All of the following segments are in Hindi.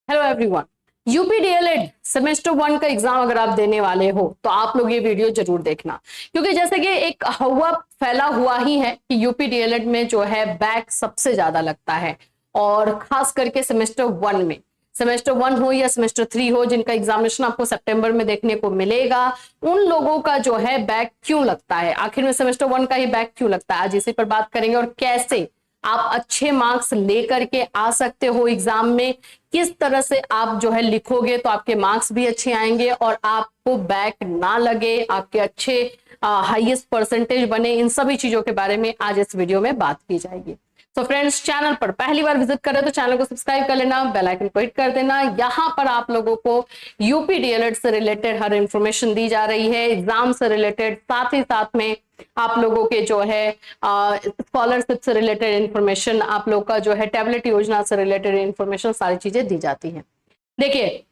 Hello everyone. UP DElEd semester 1 का एग्जाम अगर आप देने वाले हो तो आप लोग ये वीडियो जरूर देखना, क्योंकि जैसे कि एक हवा फैला हुआ ही है कि यूपी डीएलएड में जो है बैक सबसे ज्यादा लगता है, और खास करके सेमेस्टर 1 में। सेमेस्टर 1 हो या सेमेस्टर 3 हो, जिनका एग्जामिनेशन आपको सितंबर में देखने को मिलेगा, उन लोगों का जो है बैक क्यों लगता है, आखिर में सेमेस्टर 1 का ही बैक क्यों लगता है, आज इसी पर बात करेंगे। और कैसे आप अच्छे मार्क्स लेकर के आ सकते हो एग्जाम में, किस तरह से आप जो है लिखोगे तो आपके मार्क्स भी अच्छे आएंगे और आपको बैक ना लगे, आपके अच्छे हाईएस्ट परसेंटेज बने, इन सभी चीजों के बारे में आज इस वीडियो में बात की जाएगी। तो फ्रेंड्स, चैनल पर पहली बार विजिट करें तो चैनल को सब्सक्राइब कर लेना, बेल आइकन को हिट कर देना। यहाँ पर आप लोगों को यूपी डीएलएड से रिलेटेड हर इंफॉर्मेशन दी जा रही है, एग्जाम से रिलेटेड, साथ ही साथ में आप लोगों के जो है स्कॉलरशिप से रिलेटेड इंफॉर्मेशन, आप लोग का जो है टैबलेट योजना से रिलेटेड इंफॉर्मेशन, सारी चीजें दी जाती हैं। देखिए,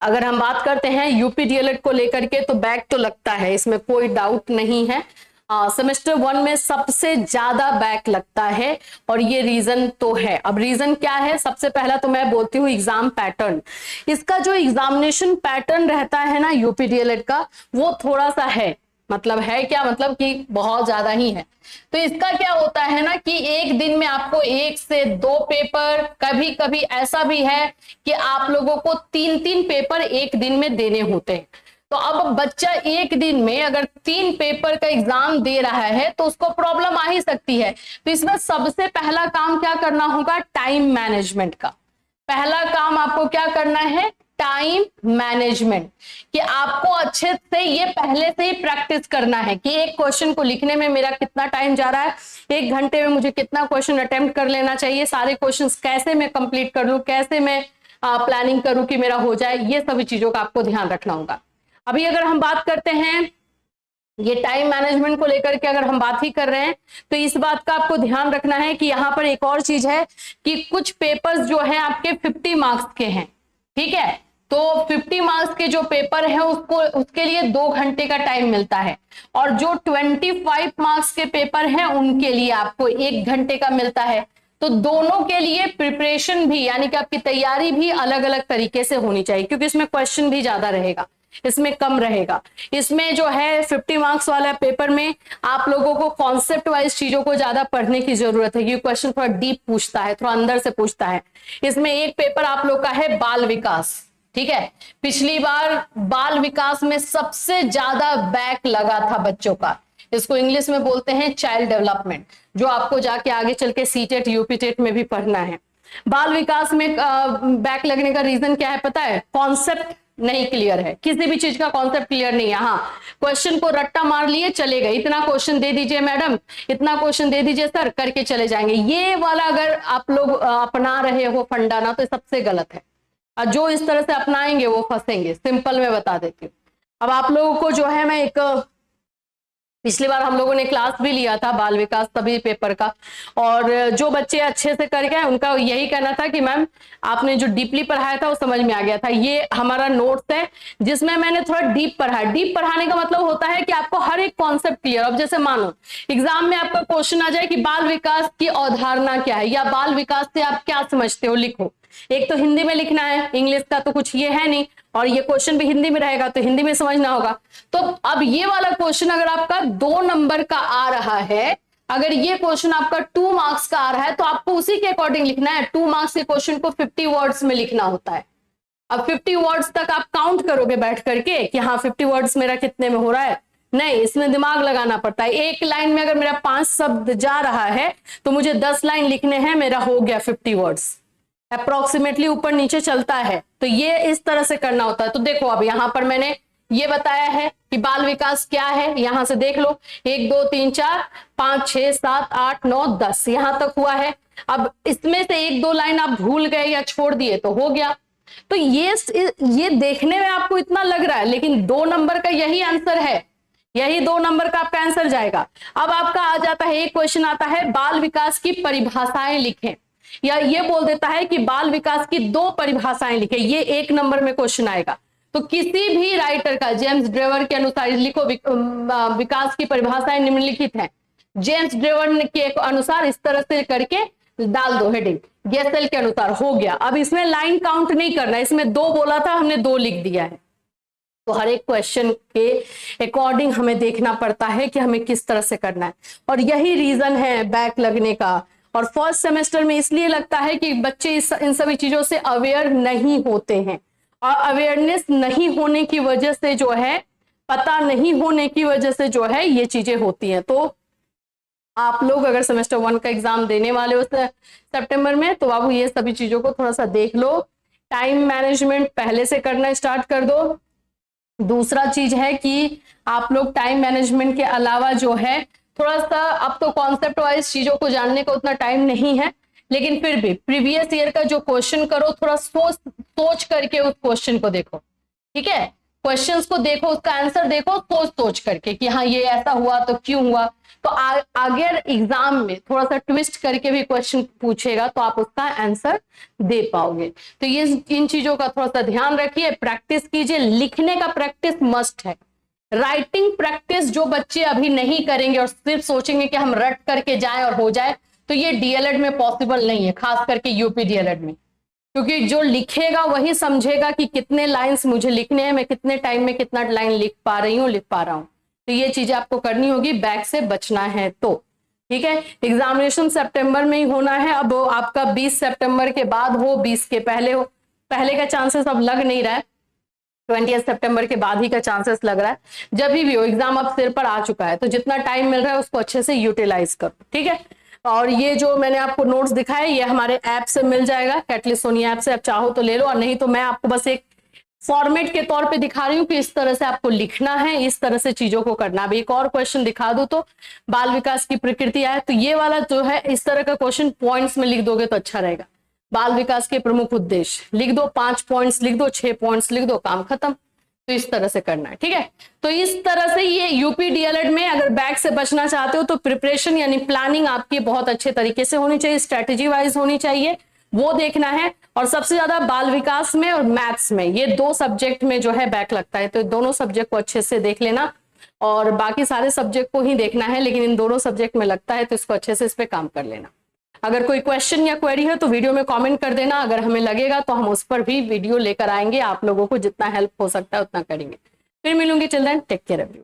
अगर हम बात करते हैं यूपी डीएलएड को लेकर के, तो बैक तो लगता है, इसमें कोई डाउट नहीं है। सेमेस्टर 1 में सबसे ज्यादा बैक लगता है और ये रीजन तो है। अब रीजन क्या है? सबसे पहला तो मैं बोलती हूँ एग्जाम पैटर्न। इसका जो एग्जामिनेशन पैटर्न रहता है ना यूपी डीएलएड का, वो थोड़ा सा है, मतलब है क्या, मतलब कि बहुत ज्यादा ही है। तो इसका क्या होता है ना कि एक दिन में आपको 1 से 2 पेपर, कभी कभी ऐसा भी है कि आप लोगों को 3-3 पेपर एक दिन में देने होते हैं। तो अब बच्चा एक दिन में अगर 3 पेपर का एग्जाम दे रहा है तो उसको प्रॉब्लम आ ही सकती है। तो इसमें सबसे पहला काम क्या करना होगा? टाइम मैनेजमेंट का। पहला काम आपको क्या करना है? Time management. कि आपको अच्छे से ये पहले से ही प्रैक्टिस करना है कि एक क्वेश्चन को लिखने में मेरा कितना टाइम जा रहा है, 1 घंटे में मुझे कितना क्वेश्चन अटेम्प्ट कर लेना चाहिए, सारे क्वेश्चंस कैसे मैं कंप्लीट कर लूं, कैसे मैं प्लानिंग करूं कि मेरा हो जाए, ये सभी चीजों का आपको ध्यान रखना होगा। अभी अगर हम बात करते हैं ये टाइम मैनेजमेंट को लेकर के, अगर हम बात ही कर रहे हैं तो इस बात का आपको ध्यान रखना है कि यहाँ पर एक और चीज है कि कुछ पेपर्स जो है आपके 50 मार्क्स के हैं, ठीक है। तो 50 मार्क्स के जो पेपर है उसके लिए 2 घंटे का टाइम मिलता है, और जो 25 मार्क्स के पेपर हैं उनके लिए आपको 1 घंटे का मिलता है। तो दोनों के लिए प्रिपरेशन भी, यानी कि आपकी तैयारी भी अलग अलग तरीके से होनी चाहिए, क्योंकि इसमें क्वेश्चन भी ज्यादा रहेगा, इसमें कम रहेगा। इसमें जो है 50 मार्क्स वाला पेपर में आप लोगों को कॉन्सेप्ट वाइज चीजों को ज्यादा पढ़ने की जरूरत है, क्योंकि क्वेश्चन थोड़ा डीप पूछता है, थोड़ा अंदर से पूछता है। इसमें एक पेपर आप लोग का है बाल विकास, ठीक है। पिछली बार बाल विकास में सबसे ज्यादा बैक लगा था बच्चों का। इसको इंग्लिश में बोलते हैं चाइल्ड डेवलपमेंट, जो आपको जाके आगे चल के सीटेट यूपीटेट में भी पढ़ना है। बाल विकास में बैक लगने का रीजन क्या है पता है? कॉन्सेप्ट नहीं क्लियर है, किसी भी चीज का कॉन्सेप्ट क्लियर नहीं है। हाँ, क्वेश्चन को रट्टा मार लिए चले गए, इतना क्वेश्चन दे दीजिए मैडम, इतना क्वेश्चन दे दीजिए सर, करके चले जाएंगे। ये वाला अगर आप लोग अपना रहे हो फंडा ना, तो सबसे गलत है। और जो इस तरह से अपनाएंगे वो फंसेंगे, सिंपल में बता देती हूँ। अब आप लोगों को जो है, मैं एक पिछली बार हम लोगों ने क्लास भी लिया था बाल विकास सभी पेपर का, और जो बच्चे अच्छे से कर गए उनका यही कहना था कि मैम आपने जो डीपली पढ़ाया था वो समझ में आ गया था। ये हमारा नोट्स है जिसमें मैंने थोड़ा डीप पढ़ा। डीप पढ़ाने का मतलब होता है कि आपको हर एक कॉन्सेप्ट क्लियर। अब जैसे मानो एग्जाम में आपका क्वेश्चन आ जाए कि बाल विकास की अवधारणा क्या है, या बाल विकास से आप क्या समझते हो, लिखो। एक तो हिंदी में लिखना है, इंग्लिश का तो कुछ ये है नहीं, और ये क्वेश्चन भी हिंदी में रहेगा तो हिंदी में समझना होगा। तो अब ये वाला क्वेश्चन अगर आपका 2 नंबर का आ रहा है, अगर ये क्वेश्चन आपका 2 मार्क्स का आ रहा है, तो आपको उसी के अकॉर्डिंग लिखना है। 2 मार्क्स के क्वेश्चन को 50 वर्ड्स में लिखना होता है। अब 50 वर्ड्स तक आप काउंट करोगे बैठ करके कि हाँ 50 वर्ड्स मेरा कितने में हो रहा है, नहीं, इसमें दिमाग लगाना पड़ता है। एक लाइन में अगर मेरा 5 शब्द जा रहा है तो मुझे 10 लाइन लिखने हैं, मेरा हो गया 50 वर्ड्स, अप्रोक्सीमेटली ऊपर नीचे चलता है। तो ये इस तरह से करना होता है। तो देखो, अब यहां पर मैंने ये बताया है कि बाल विकास क्या है, यहां से देख लो, 1 2 3 4 5 6 7 8 9 10 यहां तक हुआ है। अब इसमें से 1-2 लाइन आप भूल गए या छोड़ दिए तो हो गया। तो ये देखने में आपको इतना लग रहा है, लेकिन 2 नंबर का यही आंसर है, यही 2 नंबर का आपका आंसर जाएगा। अब आपका आ जाता है, एक क्वेश्चन आता है बाल विकास की परिभाषाएं लिखें, या ये बोल देता है कि बाल विकास की 2 परिभाषाएं लिखें, ये 1 नंबर में क्वेश्चन आएगा। तो किसी भी राइटर का, जेम्स ड्रेवर के अनुसार लिखो, विकास की परिभाषाएं निम्नलिखित हैं। जेम्स ड्रेवर के अनुसार इस तरह से करके डाल दो हेडिंग, ये सेल के अनुसार हो गया। अब इसमें लाइन काउंट नहीं करना, इसमें 2 बोला था, हमने 2 लिख दिया है। तो हर एक क्वेश्चन के अकॉर्डिंग हमें देखना पड़ता है कि हमें किस तरह से करना है, और यही रीजन है बैक लगने का। और फर्स्ट सेमेस्टर में इसलिए लगता है कि बच्चे इन सभी चीजों से अवेयर नहीं होते हैं, और अवेयरनेस नहीं होने की वजह से जो है, पता नहीं होने की वजह से जो है ये चीजें होती हैं। तो आप लोग अगर सेमेस्टर 1 का एग्जाम देने वाले हो सितंबर में, तो बाबू ये सभी चीजों को थोड़ा सा देख लो, टाइम मैनेजमेंट पहले से करना स्टार्ट कर दो। दूसरा चीज है कि आप लोग टाइम मैनेजमेंट के अलावा जो है थोड़ा सा, अब तो कॉन्सेप्ट वाइज चीजों को जानने का उतना टाइम नहीं है, लेकिन फिर भी प्रीवियस ईयर का जो क्वेश्चन करो, थोड़ा सोच करके उस क्वेश्चन को देखो, ठीक है। क्वेश्चंस को देखो, उसका आंसर देखो सोच करके कि हाँ ये ऐसा हुआ तो क्यों हुआ। तो आगे एग्जाम में थोड़ा सा ट्विस्ट करके भी क्वेश्चन पूछेगा तो आप उसका आंसर दे पाओगे। तो ये इन चीजों का थोड़ा सा ध्यान रखिए, प्रैक्टिस कीजिए। लिखने का प्रैक्टिस मस्ट है। राइटिंग प्रैक्टिस जो बच्चे अभी नहीं करेंगे और सिर्फ सोचेंगे कि हम रट करके जाएं और हो जाए, तो ये डीएलएड में पॉसिबल नहीं है, खास करके यूपी डीएलएड में। क्योंकि जो लिखेगा वही समझेगा कि कितने लाइंस मुझे लिखने हैं, मैं कितने टाइम में कितना लाइन लिख पा रही हूँ, लिख पा रहा हूँ। तो ये चीजें आपको करनी होगी, बैक से बचना है तो, ठीक है। एग्जामिनेशन सितंबर में ही होना है। अब आपका 20 सितंबर के बाद हो, 20 के पहले हो, पहले का चांसेस अब लग नहीं रहा है, 20 सितंबर के बाद ही का चांसेस लग रहा है। जब भी हो एग्जाम अब सिर पर आ चुका है, तो जितना टाइम मिल रहा है उसको अच्छे से यूटिलाइज करो, ठीक है। और ये जो मैंने आपको नोट्स दिखाए, ये हमारे ऐप से मिल जाएगा, कैटलिस्ट सोनिया ऐप से, आप चाहो तो ले लो, और नहीं तो मैं आपको बस एक फॉर्मेट के तौर पे दिखा रही हूँ कि इस तरह से आपको लिखना है, इस तरह से चीजों को करना। अब एक और क्वेश्चन दिखा दूं तो, बाल विकास की प्रकृति आए, तो ये वाला जो है इस तरह का क्वेश्चन पॉइंट्स में लिख दोगे तो अच्छा रहेगा। बाल विकास के प्रमुख उद्देश्य लिख दो, 5 पॉइंट्स लिख दो, 6 पॉइंट्स लिख दो, काम खत्म। तो इस तरह से करना है, ठीक है। तो इस तरह से ये यूपी डीएलएड में अगर बैक से बचना चाहते हो तो प्रिपरेशन यानी प्लानिंग आपकी बहुत अच्छे तरीके से होनी चाहिए, स्ट्रेटेजी वाइज होनी चाहिए, वो देखना है। और सबसे ज्यादा बाल विकास में और मैथ्स में, ये 2 सब्जेक्ट में जो है बैक लगता है, तो दोनों सब्जेक्ट को अच्छे से देख लेना, और बाकी सारे सब्जेक्ट को ही देखना है, लेकिन इन दोनों सब्जेक्ट में लगता है तो इसको अच्छे से इस पे काम कर लेना। अगर कोई क्वेश्चन या क्वेरी है तो वीडियो में कमेंट कर देना, अगर हमें लगेगा तो हम उस पर भी वीडियो लेकर आएंगे, आप लोगों को जितना हेल्प हो सकता है उतना करेंगे। फिर मिलूंगी, चिल्ड्रन टेक केयर एवरीवन।